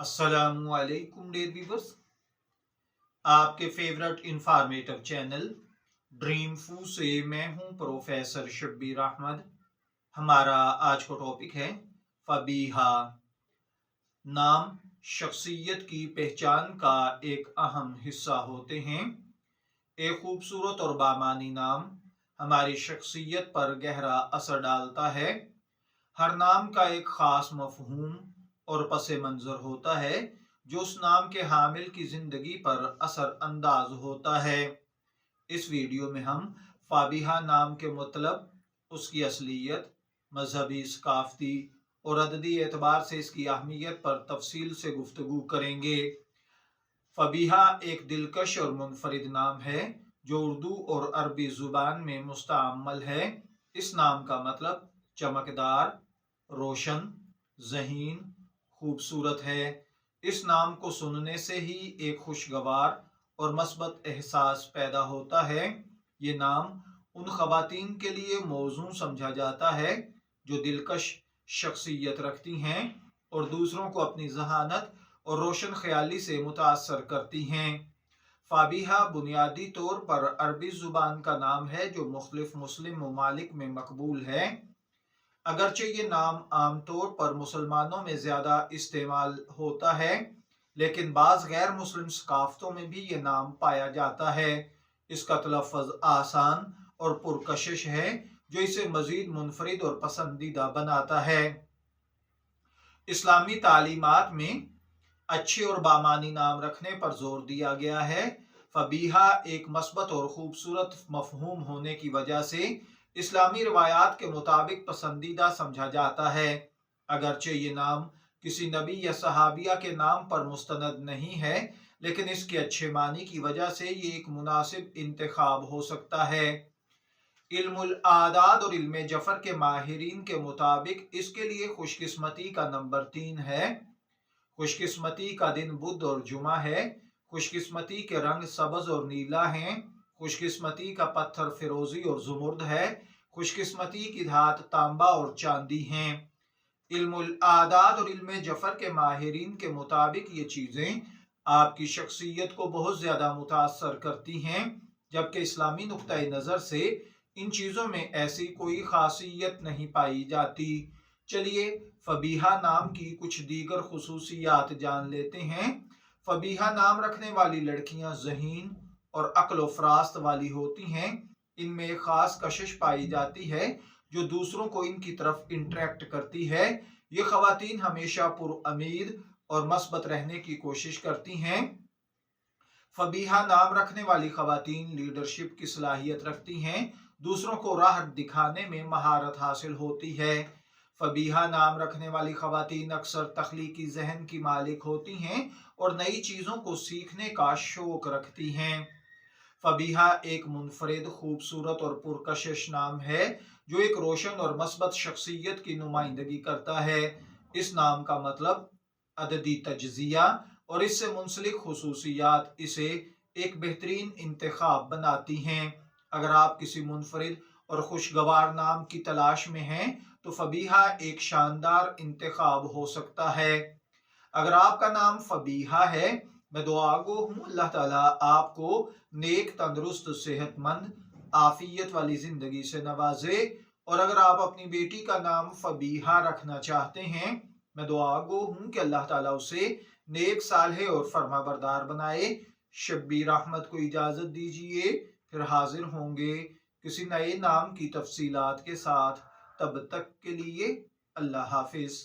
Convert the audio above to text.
अस्सलामुअलैकुम dear viewers. आपके favourite informative channel dream फू से मैं हूं प्रोफेसर शब्बीर अहमद। हमारा आज का टॉपिक है फबीहा। नाम शख्सियत की पहचान का एक अहम हिस्सा होते हैं। एक खूबसूरत और बामानी नाम हमारी शख्सियत पर गहरा असर डालता है। हर नाम का एक खास मफहूम और पस मंज़र होता है जो उस नाम के हामिल की ज़िंदगी पर असर अंदाज होता है। इस वीडियो में हम फाबिहा नाम के मतलब, उसकी असलियत, मजहबी, सकाफती और अददी एतबार से इसकी अहमियत पर तफसील से गुफ्तगू करेंगे। फबीहा एक दिलकश और मुनफरिद नाम है जो उर्दू और अरबी ज़ुबान में मुस्तअम्मल है। इस नाम का मतलब चमकदार, रोशन, ज़हीन, खूबसूरत है। इस नाम को सुनने से ही एक खुशगवार और मस्बत एहसास पैदा होता है। ये नाम उन खवातीन के लिए मौजू समझा जाता है जो दिलकश शख्सियत रखती हैं और दूसरों को अपनी जहानत और रोशन ख्याली से मुतासर करती हैं। फाबिहा बुनियादी तौर पर अरबी ज़ुबान का नाम है जो मुख्तलिफ मुस्लिम ममालिक में मकबूल है। अगरचे ये नाम आमतौर पर मुसलमानों में ज़्यादा इस्तेमाल होता है, लेकिन बाज़ गैर मुस्लिम सकाफ़तों में भी ये नाम पाया जाता है। इसका तलफ़्फ़ुज़ आसान और पुरकशिश है जो इसे मज़ीद मुनफरिद और पसंदीदा बनाता है। इस्लामी तालीमात में अच्छे और बामानी नाम रखने पर जोर दिया गया है। फबीहा एक मस्बत और खूबसूरत मफहूम होने की वजह से इस्लामी रवायात के मुताबिक पसंदीदा समझा जाता है। अगरचे ये नाम किसी नबी या सहाबिया के नाम पर मुस्तनद नहीं है, लेकिन इसके अच्छे मानी की वजह से ये एक मुनासिब इंतखाब हो सकता है। इल्मुल आदाद और इल्मे जफर के माहिरीन के मुताबिक इसके लिए खुशकिस्मती का नंबर 3 है। खुशकिस्मती का दिन बुध और जुमा है। खुशकिस्मती के रंग सब्ज और नीला हैं। खुशकिस्मती का पत्थर फिरोजी और जुमुर्द है। खुशकिस्मती की धात तांबा और चांदी हैं। इल्मुल आदाद और इल्मे जफर के माहिरीन के मुताबिक ये चीज़ें आपकी शख्सियत को बहुत ज़्यादा मुतासर करती हैं, जबकि इस्लामी नुक्ता नज़र से इन चीज़ों में ऐसी कोई खासियत नहीं पाई जाती। चलिए फबीहा नाम की कुछ दीगर खुसूसियात जान लेते हैं। फबीहा नाम रखने वाली लड़कियां ज़हीन और अक्ल फरास्त वाली होती हैं। इनमें एक खास कशिश पाई जाती है जो दूसरों को इनकी तरफ इंटरेक्ट करती है। ये खवातीन हमेशा पुरउम्मीद और मस्बत रहने की कोशिश करती हैं। फबीहा नाम रखने वाली खवातीन लीडरशिप की सलाहियत रखती हैं। दूसरों को राह दिखाने में महारत हासिल होती है। फबीहा नाम रखने वाली खवातीन अक्सर तख्लीकी जहन की मालिक होती हैं और नई चीज़ों को सीखने का शौक रखती हैं। फबीहा एक मुनफरिद, खूबसूरत और पुरकशिश नाम है जो एक रोशन और मस्बत शख्सियत की नुमाइंदगी करता है। इस नाम का मतलब अददी तज्जिया और इससे मुंसलिक खुसूसियात इसे एक बेहतरीन इंतखाब बनाती हैं। अगर आप किसी मुनफरिद और खुशगवार नाम की तलाश में हैं तो फबीहा एक शानदार इंतखाब हो सकता है। अगर आपका नाम फबीहा है, मैं दुआ गो हूँ अल्लाह ताला आपको नेक, तंदुरुस्त, सेहतमंद, आफियत वाली जिंदगी से नवाजे। और अगर आप अपनी बेटी का नाम फबीहा रखना चाहते हैं, मैं दुआ गो हूँ कि अल्लाह ताला उसे नेक, सालेह और फरमाबरदार बनाए। शब्बीर अहमद को इजाज़त दीजिए, फिर हाजिर होंगे किसी नए नाम की तफसीलात के साथ। तब तक के लिए अल्लाह हाफिज।